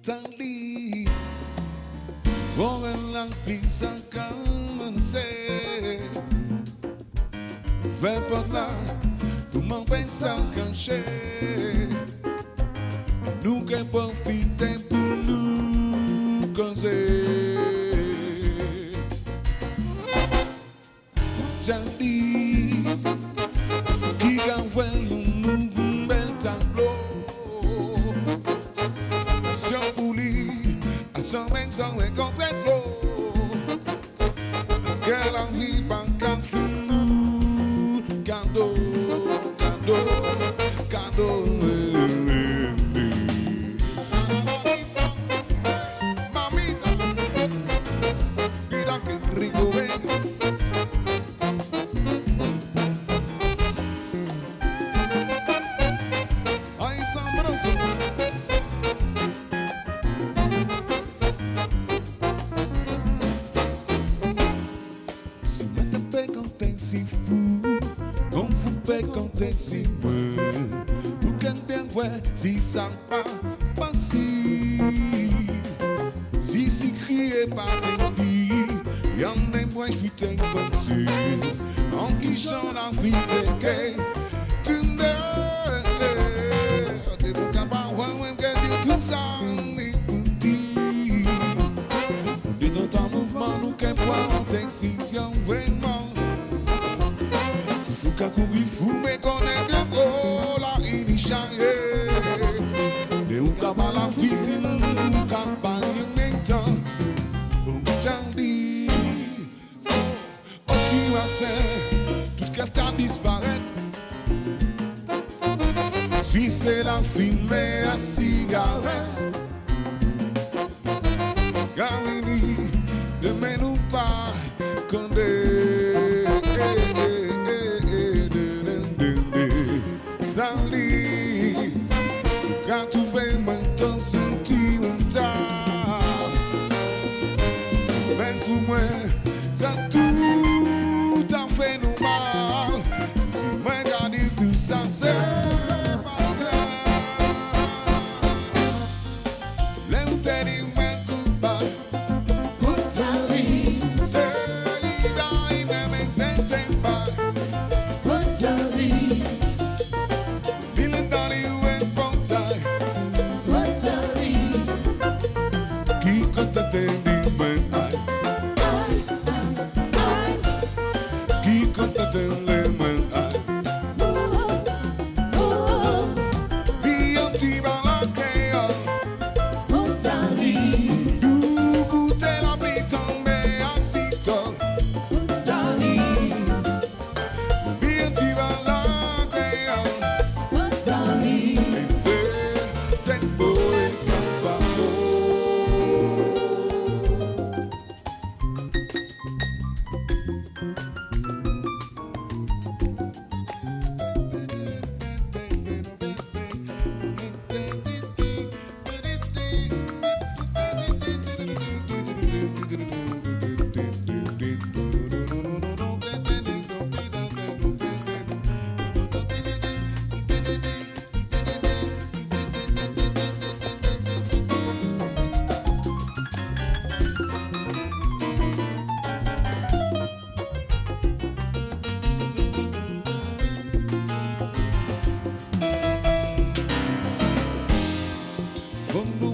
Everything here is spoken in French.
Tali, orang lang pisahkan mense, vai por lá, tu não pensarkan che, nunca por fi tempo nunca sei. Tali, que ganha um bel tableau. Sans rencontrer l'eau, est-ce que la vie banque finit? Cadeau, cadeau, cadeau. Mamita, mira que rico es. Ay, sabroso. Si fou, comme vous pouvez compter si peu, vous qu'en bien voir si ça pas possible. Si crié par tes filles, y'en a moi je suis t'en pensé. En qui chante la vie c'est que tu ne t'es pas capable de dire tout ça, ni petit. De ton temps mouvement, nous qu'en point en décision vraiment. Fou qu'à courir, fou mais connaît bien oh la initiale. Les ou qu'à pas la piscine, ou qu'à pas rien temps. Bon Charlie, oh tu matin, tout qu'à ta disparaître. Si c'est la fumée à cigarette, Garini, demain nous pas condé. Dali, quand tu fais maintenant sentimental, ben pour moi, ça tout a fait normal. Si moi garde tout ça, c'est parce que l'intérêt me coupe pas. Dali, Dali, même s'entend pas. Dali. From the